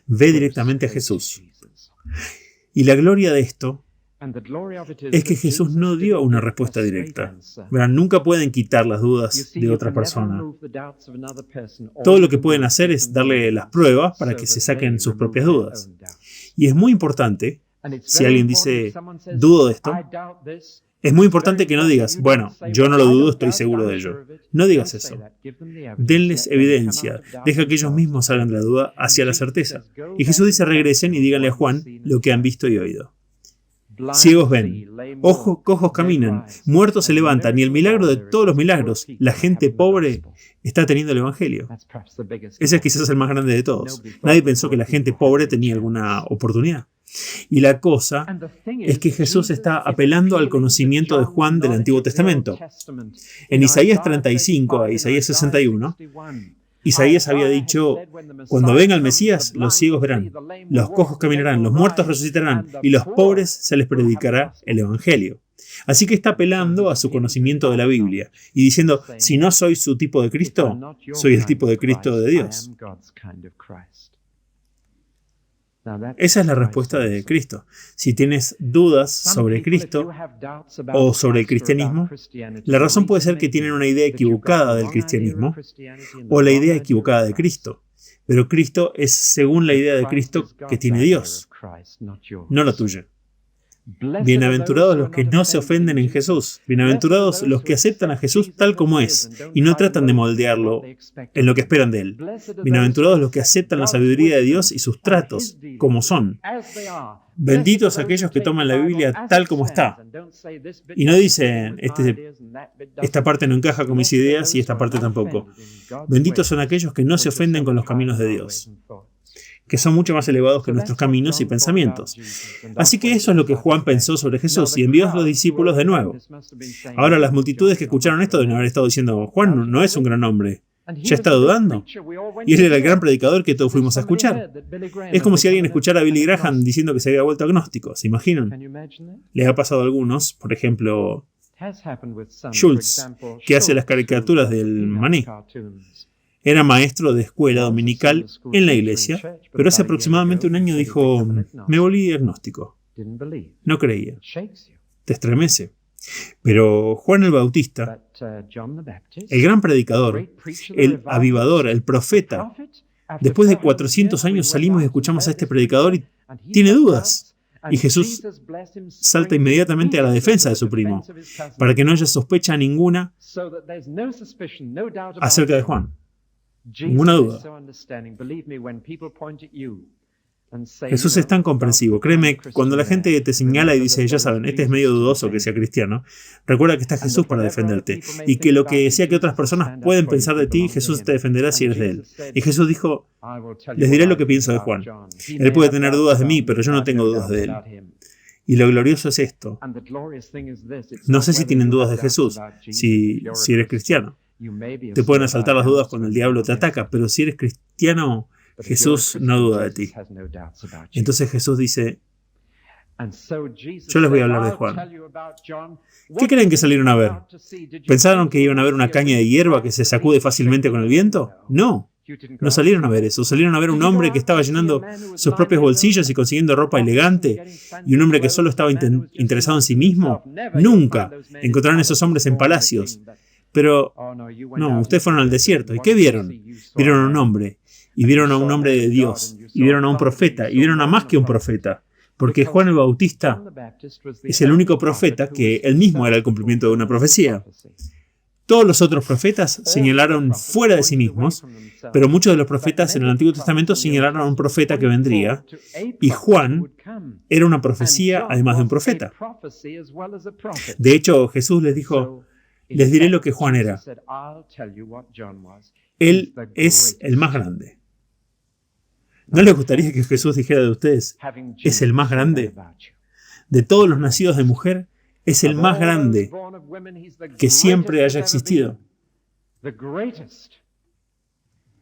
Ve directamente a Jesús. Y la gloria de esto es que Jesús no dio una respuesta directa. Verán, nunca pueden quitar las dudas de otra persona. Todo lo que pueden hacer es darle las pruebas para que se saquen sus propias dudas. Y es muy importante, si alguien dice: dudo de esto, es muy importante que no digas: bueno, yo no lo dudo, estoy seguro de ello. No digas eso. Denles evidencia. Deja que ellos mismos salgan de la duda hacia la certeza. Y Jesús dice: regresen y díganle a Juan lo que han visto y oído. Ciegos ven, cojos caminan, muertos se levantan, y el milagro de todos los milagros, la gente pobre está teniendo el Evangelio. Ese es quizás el más grande de todos. Nadie pensó que la gente pobre tenía alguna oportunidad. Y la cosa es que Jesús está apelando al conocimiento de Juan del Antiguo Testamento. En Isaías 35 a Isaías 61, Isaías había dicho: cuando venga el Mesías, los ciegos verán, los cojos caminarán, los muertos resucitarán, y los pobres se les predicará el Evangelio. Así que está apelando a su conocimiento de la Biblia y diciendo: si no soy su tipo de Cristo, soy el tipo de Cristo de Dios. Esa es la respuesta de Cristo. Si tienes dudas sobre Cristo o sobre el cristianismo, la razón puede ser que tienen una idea equivocada del cristianismo o la idea equivocada de Cristo. Pero Cristo es según la idea de Cristo que tiene Dios, no la tuya. Bienaventurados los que no se ofenden en Jesús. Bienaventurados los que aceptan a Jesús tal como es y no tratan de moldearlo en lo que esperan de él. Bienaventurados los que aceptan la sabiduría de Dios y sus tratos como son. Benditos aquellos que toman la Biblia tal como está. Y no dicen, esta parte no encaja con mis ideas y esta parte tampoco. Benditos son aquellos que no se ofenden con los caminos de Dios, que son mucho más elevados que nuestros caminos y pensamientos. Así que eso es lo que Juan pensó sobre Jesús y envió a los discípulos de nuevo. Ahora las multitudes que escucharon esto deben haber estado diciendo, Juan no es un gran hombre. ¿Ya está dudando? Y él era el gran predicador que todos fuimos a escuchar. Es como si alguien escuchara a Billy Graham diciendo que se había vuelto agnóstico. ¿Se imaginan? Les ha pasado a algunos, por ejemplo, Schultz, que hace las caricaturas del maní. Era maestro de escuela dominical en la iglesia, pero hace aproximadamente un año dijo, me volví agnóstico. No creía. Te estremece. Pero Juan el Bautista, el gran predicador, el avivador, el profeta, después de 400 años salimos y escuchamos a este predicador y tiene dudas. Y Jesús salta inmediatamente a la defensa de su primo, para que no haya sospecha ninguna acerca de Juan. Ninguna duda. Jesús es tan comprensivo. Créeme, cuando la gente te señala y dice, ya saben, este es medio dudoso que sea cristiano, recuerda que está Jesús para defenderte. Y que lo que sea que otras personas pueden pensar de ti, Jesús te defenderá si eres de él. Y Jesús dijo, les diré lo que pienso de Juan. Él puede tener dudas de mí, pero yo no tengo dudas de él. Y lo glorioso es esto. No sé si tienen dudas de Jesús, si eres cristiano. Te pueden asaltar las dudas cuando el diablo te ataca, pero si eres cristiano, Jesús no duda de ti. Entonces Jesús dice, yo les voy a hablar de Juan. ¿Qué creen que salieron a ver? ¿Pensaron que iban a ver una caña de hierba que se sacude fácilmente con el viento? No. No salieron a ver eso. Salieron a ver un hombre que estaba llenando sus propios bolsillos y consiguiendo ropa elegante. Y un hombre que solo estaba interesado en sí mismo. Nunca encontraron esos hombres en palacios. Pero, no, ustedes fueron al desierto. ¿Y qué vieron? Vieron a un hombre. Y vieron a un hombre de Dios. Y vieron a un profeta. Y vieron a más que un profeta. Porque Juan el Bautista es el único profeta que él mismo era el cumplimiento de una profecía. Todos los otros profetas señalaron fuera de sí mismos, pero muchos de los profetas en el Antiguo Testamento señalaron a un profeta que vendría, y Juan era una profecía además de un profeta. De hecho, Jesús les dijo, les diré lo que Juan era. Él es el más grande. ¿No les gustaría que Jesús dijera de ustedes, es el más grande? De todos los nacidos de mujer, es el más grande que siempre haya existido.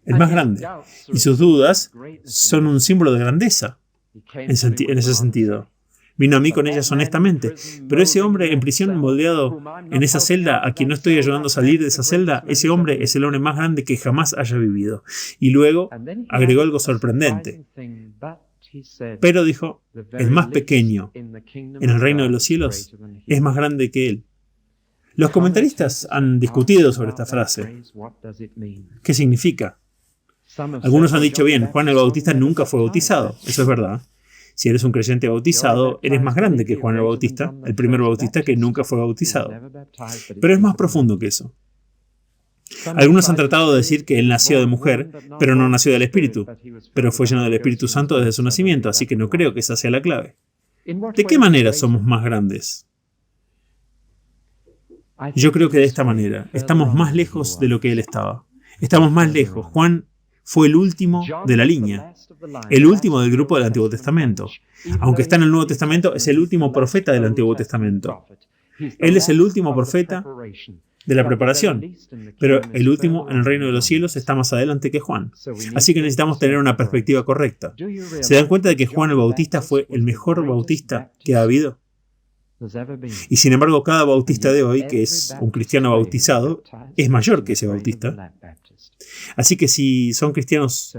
El más grande. Y sus dudas son un símbolo de grandeza, en ese sentido. Vino a mí con ellas honestamente. Pero ese hombre en prisión moldeado en esa celda, a quien no estoy ayudando a salir de esa celda, ese hombre es el hombre más grande que jamás haya vivido. Y luego agregó algo sorprendente. Pero dijo, el más pequeño en el reino de los cielos es más grande que él. Los comentaristas han discutido sobre esta frase. ¿Qué significa? Algunos han dicho, bien, Juan el Bautista nunca fue bautizado. Eso es verdad. Si eres un creyente bautizado, eres más grande que Juan el Bautista, el primer bautista que nunca fue bautizado. Pero es más profundo que eso. Algunos han tratado de decir que él nació de mujer, pero no nació del Espíritu, pero fue lleno del Espíritu Santo desde su nacimiento, así que no creo que esa sea la clave. ¿De qué manera somos más grandes? Yo creo que de esta manera. Estamos más lejos de lo que él estaba. Estamos más lejos. Juan fue el último de la línea, el último del grupo del Antiguo Testamento. Aunque está en el Nuevo Testamento, es el último profeta del Antiguo Testamento. Él es el último profeta de la preparación, pero el último en el reino de los cielos está más adelante que Juan. Así que necesitamos tener una perspectiva correcta. ¿Se dan cuenta de que Juan el Bautista fue el mejor bautista que ha habido? Y sin embargo, cada bautista de hoy, que es un cristiano bautizado, es mayor que ese bautista. Así que si son cristianos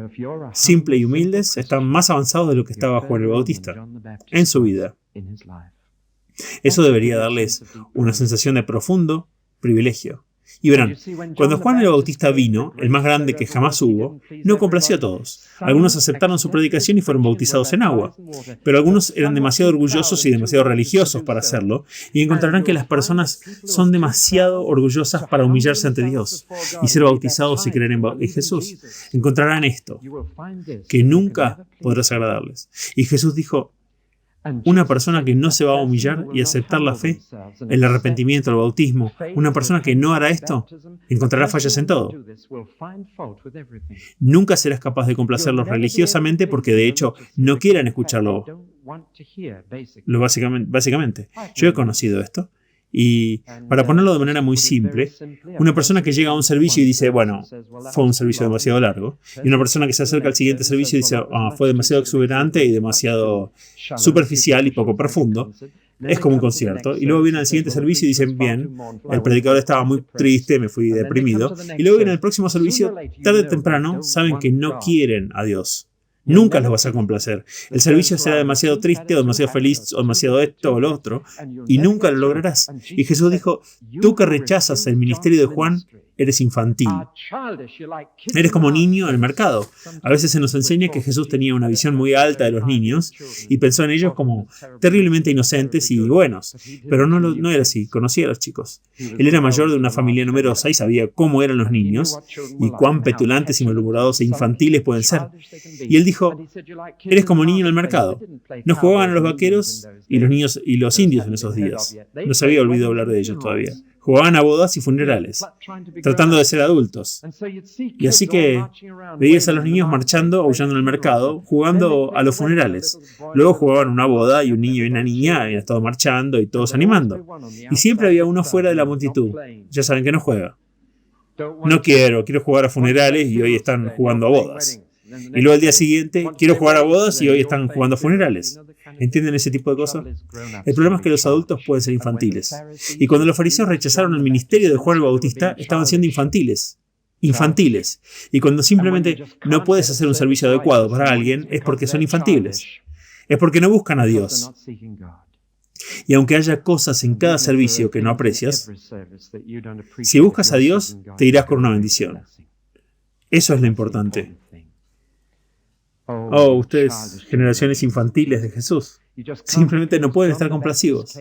simples y humildes, están más avanzados de lo que estaba Juan el Bautista en su vida. Eso debería darles una sensación de profundo privilegio. Y verán, cuando Juan el Bautista vino, el más grande que jamás hubo, no complació a todos. Algunos aceptaron su predicación y fueron bautizados en agua, pero algunos eran demasiado orgullosos y demasiado religiosos para hacerlo, y encontrarán que las personas son demasiado orgullosas para humillarse ante Dios y ser bautizados y creer en Jesús. Encontrarán esto, que nunca podrás agradarles. Y Jesús dijo, una persona que no se va a humillar y aceptar la fe, el arrepentimiento, el bautismo, una persona que no hará esto, encontrará fallas en todo. Nunca serás capaz de complacerlos religiosamente porque de hecho no quieran escucharlo básicamente. Yo he conocido esto. Y para ponerlo de manera muy simple, una persona que llega a un servicio y dice, bueno, fue un servicio demasiado largo, y una persona que se acerca al siguiente servicio y dice, fue demasiado exuberante y demasiado superficial y poco profundo, es como un concierto. Y luego viene al siguiente servicio y dicen, bien, el predicador estaba muy triste, me fui deprimido. Y luego viene el próximo servicio, tarde o temprano, saben que no quieren a Dios. Nunca los vas a complacer. El servicio será demasiado triste, o demasiado feliz, o demasiado esto o lo otro, y nunca lo lograrás. Y Jesús dijo, tú que rechazas el ministerio de Juan, eres infantil. Eres como niño en el mercado. A veces se nos enseña que Jesús tenía una visión muy alta de los niños y pensó en ellos como terriblemente inocentes y buenos. Pero no era así, conocía a los chicos. Él era mayor de una familia numerosa y sabía cómo eran los niños y cuán petulantes y malhumorados e infantiles pueden ser. Y él dijo, eres como niño en el mercado. No jugaban a los vaqueros y los niños y los indios en esos días. No se había olvidado hablar de ellos todavía. Jugaban a bodas y funerales, tratando de ser adultos. Y así que veías a los niños marchando, aullando en el mercado, jugando a los funerales. Luego jugaban una boda y un niño y una niña habían estado marchando y todos animando. Y siempre había uno fuera de la multitud. Ya saben que no juega. No quiero jugar a funerales y hoy están jugando a bodas. Y luego al día siguiente, quiero jugar a bodas y hoy están jugando a funerales. ¿Entienden ese tipo de cosas? El problema es que los adultos pueden ser infantiles. Y cuando los fariseos rechazaron el ministerio de Juan el Bautista, estaban siendo infantiles. Infantiles. Y cuando simplemente no puedes hacer un servicio adecuado para alguien, es porque son infantiles. Es porque no buscan a Dios. Y aunque haya cosas en cada servicio que no aprecias, si buscas a Dios, te irás con una bendición. Eso es lo importante. Oh, ustedes, generaciones infantiles de Jesús, simplemente no pueden estar complacidos.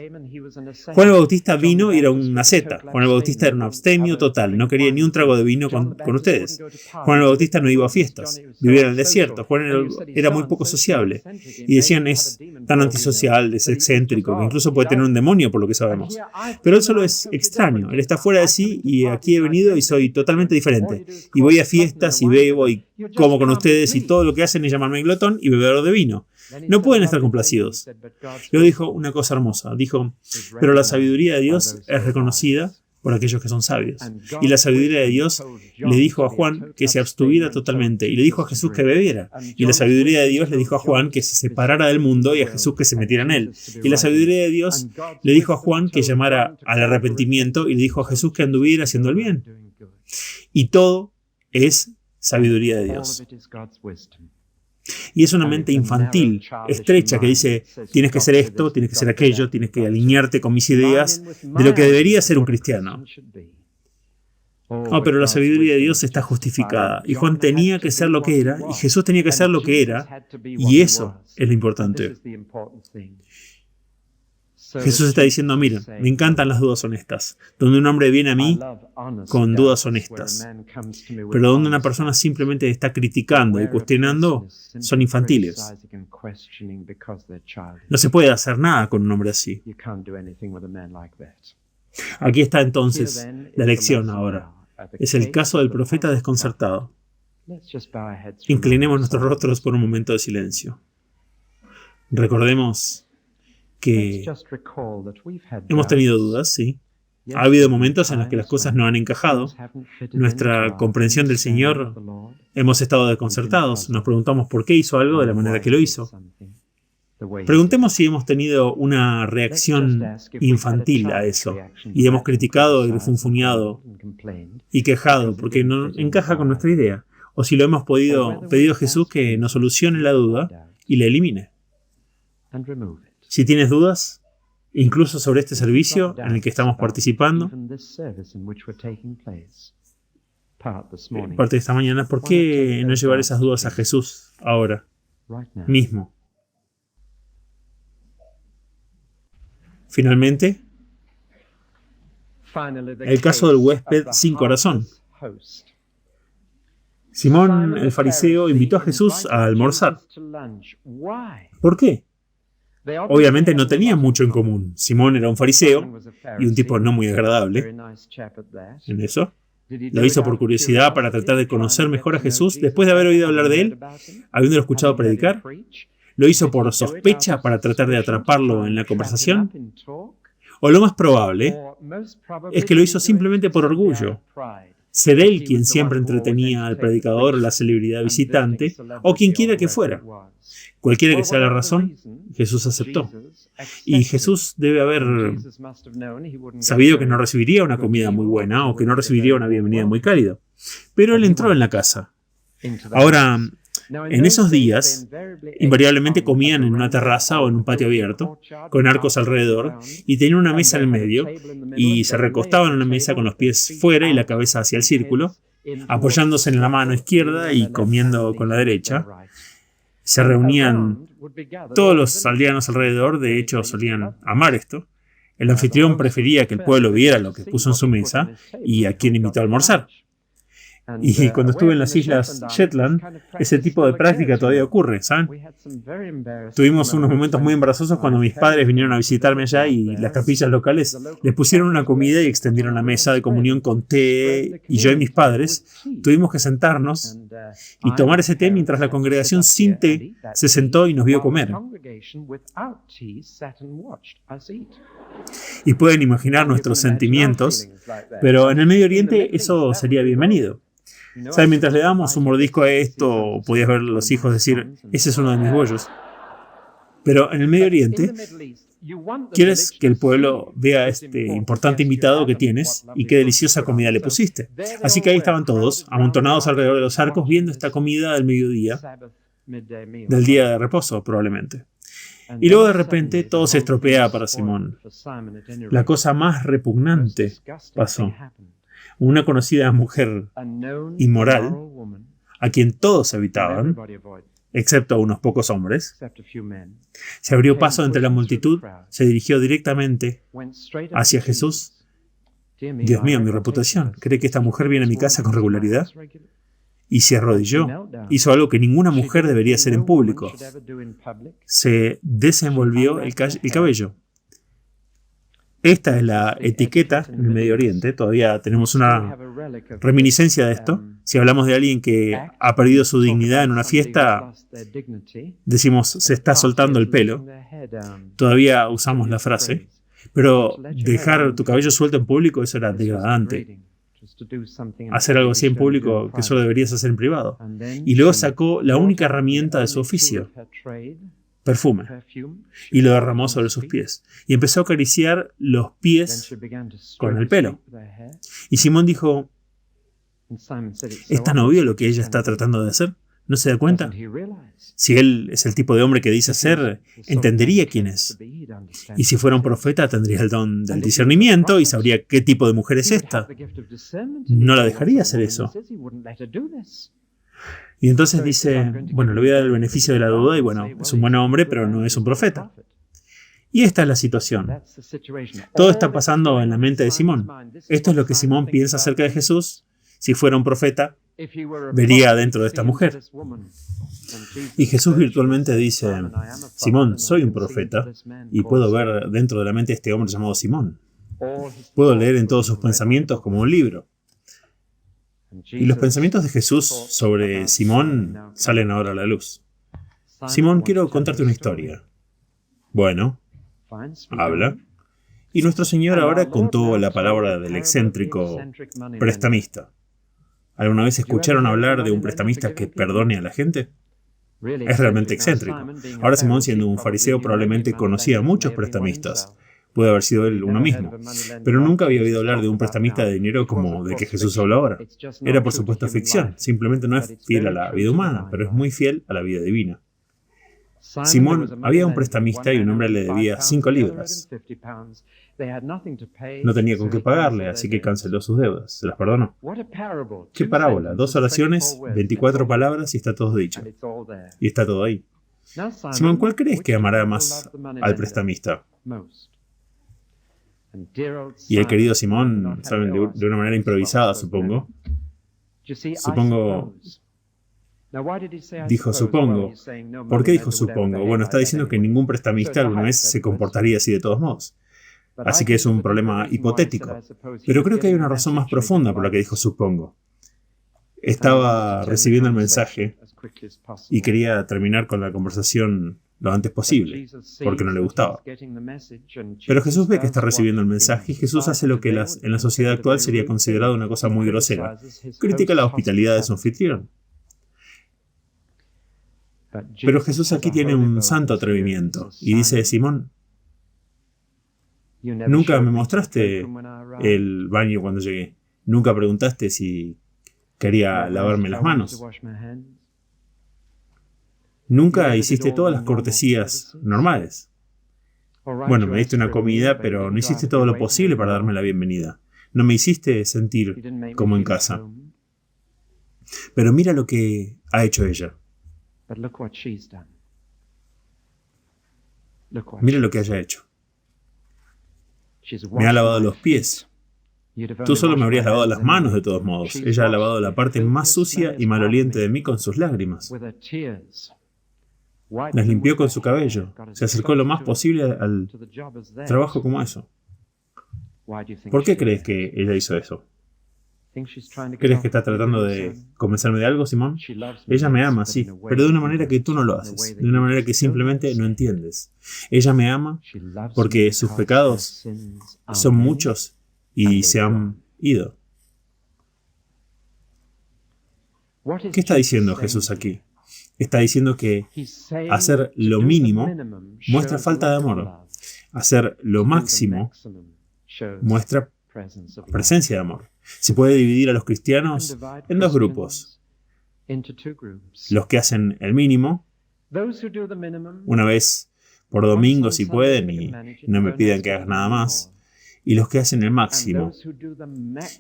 Juan el Bautista vino y era una seta. Juan el Bautista era un abstemio total, no quería ni un trago de vino con ustedes. Juan el Bautista no iba a fiestas, vivía en el desierto. Juan era muy poco sociable. Y decían, es tan antisocial, es excéntrico, que incluso puede tener un demonio por lo que sabemos. Pero él solo es extraño, él está fuera de sí y aquí he venido y soy totalmente diferente. Y voy a fiestas y bebo y como con ustedes y todo lo que hacen es llamarme glotón y bebedor de vino. No pueden estar complacidos. Luego dijo una cosa hermosa. Dijo, pero la sabiduría de Dios es reconocida por aquellos que son sabios. Y la sabiduría de Dios le dijo a Juan que se abstuviera totalmente. Y le dijo a Jesús que bebiera. Y la sabiduría de Dios le dijo a Juan que se separara del mundo y a Jesús que se metiera en él. Y la sabiduría de Dios le dijo a Juan que llamara al arrepentimiento y le dijo a Jesús que anduviera haciendo el bien. Y todo es sabiduría de Dios. Y es una mente infantil, estrecha, que dice, tienes que ser esto, tienes que ser aquello, tienes que alinearte con mis ideas de lo que debería ser un cristiano. Oh, pero la sabiduría de Dios está justificada. Y Juan tenía que ser lo que era, y Jesús tenía que ser lo que era, y eso es lo importante. Jesús está diciendo, miren, me encantan las dudas honestas, donde un hombre viene a mí con dudas honestas, pero donde una persona simplemente está criticando y cuestionando, son infantiles. No se puede hacer nada con un hombre así. Aquí está entonces la lección ahora. Es el caso del profeta desconcertado. Inclinemos nuestros rostros por un momento de silencio. Recordemos que hemos tenido dudas, sí. Ha habido momentos en los que las cosas no han encajado. Nuestra comprensión del Señor, hemos estado desconcertados. Nos preguntamos por qué hizo algo de la manera que lo hizo. Preguntemos si hemos tenido una reacción infantil a eso y hemos criticado y refunfuñado y quejado porque no encaja con nuestra idea. O si lo hemos pedido a Jesús que nos solucione la duda y la elimine. Si tienes dudas, incluso sobre este servicio en el que estamos participando, parte de esta mañana, ¿por qué no llevar esas dudas a Jesús ahora mismo? Finalmente, el caso del huésped sin corazón. Simón el fariseo invitó a Jesús a almorzar. ¿Por qué? Obviamente no tenían mucho en común. Simón era un fariseo y un tipo no muy agradable en eso. Lo hizo por curiosidad para tratar de conocer mejor a Jesús después de haber oído hablar de él, habiéndolo escuchado predicar. Lo hizo por sospecha para tratar de atraparlo en la conversación. O lo más probable es que lo hizo simplemente por orgullo. Ser él quien siempre entretenía al predicador o la celebridad visitante, o quien quiera que fuera. Cualquiera que sea la razón, Jesús aceptó. Y Jesús debe haber sabido que no recibiría una comida muy buena o que no recibiría una bienvenida muy cálida. Pero él entró en la casa. Ahora, en esos días, invariablemente comían en una terraza o en un patio abierto, con arcos alrededor, y tenían una mesa en el medio, y se recostaban en una mesa con los pies fuera y la cabeza hacia el círculo, apoyándose en la mano izquierda y comiendo con la derecha. Se reunían todos los aldeanos alrededor, de hecho solían amar esto. El anfitrión prefería que el pueblo viera lo que puso en su mesa y a quien invitó a almorzar. Y cuando estuve en las islas Shetland, ese tipo de práctica todavía ocurre, ¿saben? Tuvimos unos momentos muy embarazosos cuando mis padres vinieron a visitarme allá y las capillas locales les pusieron una comida y extendieron la mesa de comunión con té, y yo y mis padres tuvimos que sentarnos y tomar ese té mientras la congregación sin té se sentó y nos vio comer. Y pueden imaginar nuestros sentimientos, pero en el Medio Oriente eso sería bienvenido. ¿Saben? Mientras le damos un mordisco a esto, podías ver a los hijos decir, ese es uno de mis bollos. Pero en el Medio Oriente, quieres que el pueblo vea a este importante invitado que tienes y qué deliciosa comida le pusiste. Así que ahí estaban todos, amontonados alrededor de los arcos, viendo esta comida del mediodía, del día de reposo probablemente. Y luego de repente todo se estropea para Simón. La cosa más repugnante pasó. Una conocida mujer inmoral, a quien todos evitaban, excepto unos pocos hombres, se abrió paso entre la multitud, se dirigió directamente hacia Jesús. Dios mío, mi reputación. ¿Cree que esta mujer viene a mi casa con regularidad? Y se arrodilló. Hizo algo que ninguna mujer debería hacer en público. Se desenvolvió el cabello. Esta es la etiqueta en el Medio Oriente. Todavía tenemos una reminiscencia de esto. Si hablamos de alguien que ha perdido su dignidad en una fiesta, decimos, se está soltando el pelo. Todavía usamos la frase. Pero dejar tu cabello suelto en público, eso era degradante. Hacer algo así en público que solo deberías hacer en privado. Y luego sacó la única herramienta de su oficio, perfume, y lo derramó sobre sus pies. Y empezó a acariciar los pies con el pelo. Y Simón dijo, ¿es tan obvio lo que ella está tratando de hacer? ¿No se da cuenta? Si él es el tipo de hombre que dice ser, entendería quién es. Y si fuera un profeta, tendría el don del discernimiento y sabría qué tipo de mujer es esta. No la dejaría hacer eso. Y entonces dice, bueno, le voy a dar el beneficio de la duda y bueno, es un buen hombre, pero no es un profeta. Y esta es la situación. Todo está pasando en la mente de Simón. Esto es lo que Simón piensa acerca de Jesús. Si fuera un profeta, vería dentro de esta mujer. Y Jesús virtualmente dice, Simón, soy un profeta y puedo ver dentro de la mente de este hombre llamado Simón. Puedo leer en todos sus pensamientos como un libro. Y los pensamientos de Jesús sobre Simón salen ahora a la luz. Simón, quiero contarte una historia. Bueno, habla. Y nuestro Señor ahora contó la palabra del excéntrico prestamista. ¿Alguna vez escucharon hablar de un prestamista que perdone a la gente? Es realmente excéntrico. Ahora Simón, siendo un fariseo, probablemente conocía a muchos prestamistas. Puede haber sido él uno mismo. Pero nunca había oído hablar de un prestamista de dinero como de que Jesús habla ahora. Era por supuesto ficción. Simplemente no es fiel a la vida humana, pero es muy fiel a la vida divina. Simón había un prestamista y un hombre le debía 5 libras. No tenía con qué pagarle, así que canceló sus deudas. Se las perdonó. ¡Qué parábola! 2 oraciones, 24 palabras y está todo dicho. Y está todo ahí. Simón, ¿cuál crees que amará más al prestamista? Y el querido Simón, ¿saben? De una manera improvisada, supongo. Dijo supongo. ¿Por qué dijo supongo? Bueno, está diciendo que ningún prestamista alguna vez se comportaría así de todos modos. Así que es un problema hipotético. Pero creo que hay una razón más profunda por la que dijo supongo. Estaba recibiendo el mensaje y quería terminar con la conversación lo antes posible, porque no le gustaba. Pero Jesús ve que está recibiendo el mensaje y Jesús hace lo que en la sociedad actual sería considerado una cosa muy grosera. Critica la hospitalidad de su anfitrión. Pero Jesús aquí tiene un santo atrevimiento y dice, Simón, nunca me mostraste el baño cuando llegué. Nunca preguntaste si quería lavarme las manos. Nunca hiciste todas las cortesías normales. Bueno, me diste una comida, pero no hiciste todo lo posible para darme la bienvenida. No me hiciste sentir como en casa. Pero mira lo que ha hecho ella. Mira lo que haya hecho. Me ha lavado los pies. Tú solo me habrías lavado las manos de todos modos. Ella ha lavado la parte más sucia y maloliente de mí con sus lágrimas. Las limpió con su cabello. Se acercó lo más posible al trabajo como eso. ¿Por qué crees que ella hizo eso? ¿Crees que está tratando de convencerme de algo, Simón? Ella me ama, sí, pero de una manera que tú no lo haces, de una manera que simplemente no entiendes. Ella me ama porque sus pecados son muchos y se han ido. ¿Qué está diciendo Jesús aquí? Está diciendo que hacer lo mínimo muestra falta de amor. Hacer lo máximo muestra presencia de amor. Se puede dividir a los cristianos en 2 grupos. Los que hacen el mínimo, una vez por domingo si pueden y no me piden que hagas nada más. Y los que hacen el máximo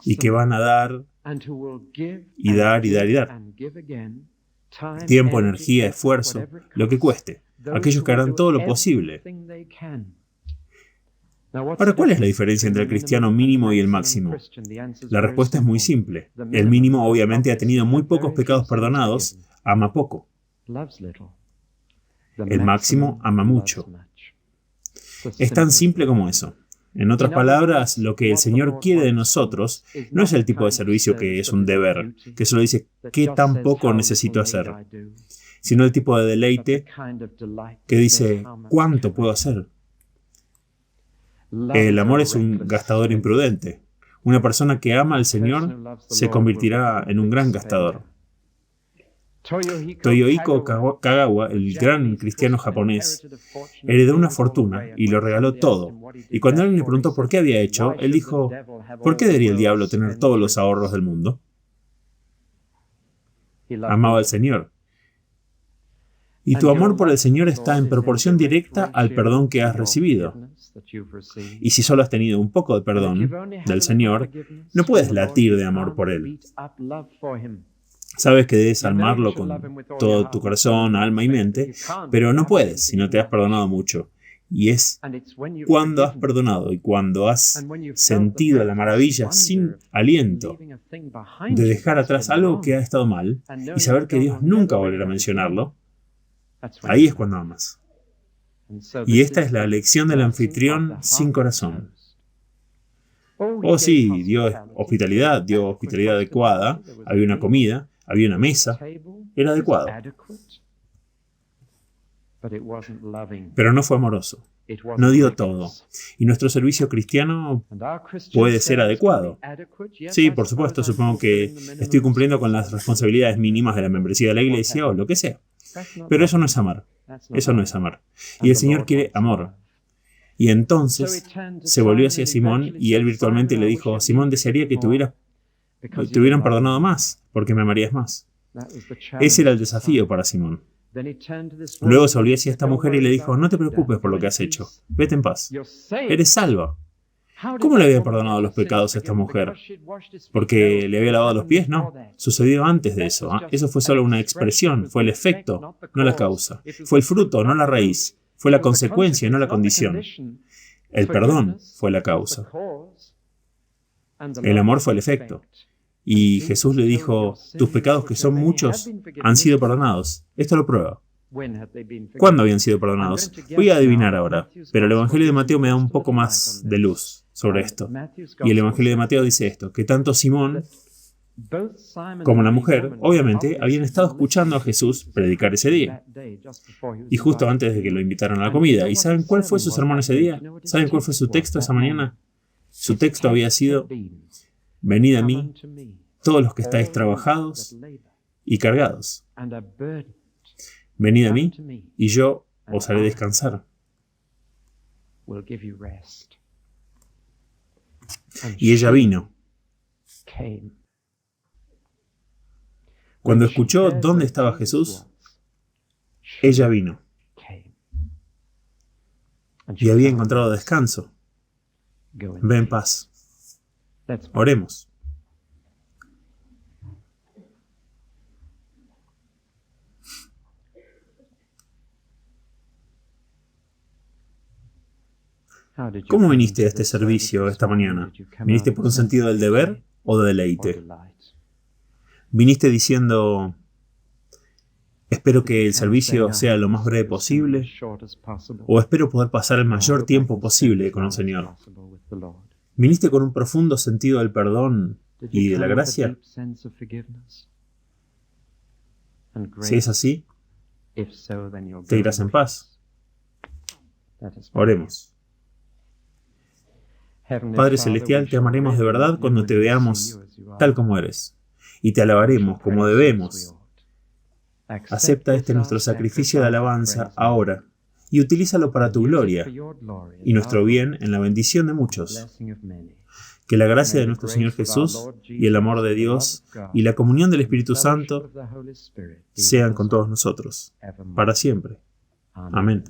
y que van a dar y dar y dar y dar. Tiempo, energía, esfuerzo, lo que cueste. Aquellos que harán todo lo posible. Ahora, ¿cuál es la diferencia entre el cristiano mínimo y el máximo? La respuesta es muy simple. El mínimo obviamente ha tenido muy pocos pecados perdonados, ama poco. El máximo ama mucho. Es tan simple como eso. En otras palabras, lo que el Señor quiere de nosotros no es el tipo de servicio que es un deber, que solo dice qué tan poco necesito hacer, sino el tipo de deleite que dice cuánto puedo hacer. El amor es un gastador imprudente. Una persona que ama al Señor se convertirá en un gran gastador. Toyohiko Kagawa, el gran cristiano japonés, heredó una fortuna y lo regaló todo. Y cuando alguien le preguntó por qué había hecho, él dijo, ¿por qué debería el diablo tener todos los ahorros del mundo? Amaba al Señor. Y tu amor por el Señor está en proporción directa al perdón que has recibido. Y si solo has tenido un poco de perdón del Señor, no puedes latir de amor por Él. Sabes que debes amarlo con todo tu corazón, alma y mente, pero no puedes si no te has perdonado mucho. Y es cuando has perdonado y cuando has sentido la maravilla sin aliento de dejar atrás algo que ha estado mal y saber que Dios nunca volverá a mencionarlo, ahí es cuando amas. Y esta es la lección del anfitrión sin corazón. Oh sí, dio hospitalidad adecuada, había una comida, había una mesa, era adecuado. Pero no fue amoroso, no dio todo. Y nuestro servicio cristiano puede ser adecuado. Sí, por supuesto, supongo que estoy cumpliendo con las responsabilidades mínimas de la membresía de la iglesia o lo que sea. Pero eso no es amar. Eso no es amar. Y el Señor quiere amor. Y entonces se volvió hacia Simón y él virtualmente le dijo, Simón, desearía que te hubieran perdonado más, porque me amarías más. Ese era el desafío para Simón. Luego se volvió hacia esta mujer y le dijo, no te preocupes por lo que has hecho, vete en paz, eres salva. ¿Cómo le había perdonado los pecados a esta mujer? ¿Porque le había lavado los pies? No, sucedió antes de eso. Eso fue solo una expresión, fue el efecto, no la causa. Fue el fruto, no la raíz. Fue la consecuencia, no la condición. El perdón fue la causa. El amor fue el efecto. Y Jesús le dijo, tus pecados, que son muchos, han sido perdonados. Esto lo prueba. ¿Cuándo habían sido perdonados? Voy a adivinar ahora, pero el Evangelio de Mateo me da un poco más de luz sobre esto. Y el Evangelio de Mateo dice esto, que tanto Simón como la mujer, obviamente, habían estado escuchando a Jesús predicar ese día. Y justo antes de que lo invitaran a la comida. ¿Y saben cuál fue su sermón ese día? ¿Saben cuál fue su texto esa mañana? Su texto había sido, venid a mí, todos los que estáis trabajados y cargados. Venid a mí, y yo os haré descansar. Y ella vino. Cuando escuchó dónde estaba Jesús, ella vino. Y había encontrado descanso. Ve en paz. Oremos. ¿Cómo viniste a este servicio esta mañana? ¿Viniste por un sentido del deber o de deleite? ¿Viniste diciendo, espero que el servicio sea lo más breve posible? ¿O espero poder pasar el mayor tiempo posible con el Señor? ¿Viniste con un profundo sentido del perdón y de la gracia? Si es así, te irás en paz. Oremos. Padre Celestial, te amaremos de verdad cuando te veamos tal como eres, y te alabaremos como debemos. Acepta este nuestro sacrificio de alabanza ahora, y utilízalo para tu gloria, y nuestro bien en la bendición de muchos. Que la gracia de nuestro Señor Jesús, y el amor de Dios, y la comunión del Espíritu Santo, sean con todos nosotros, para siempre. Amén.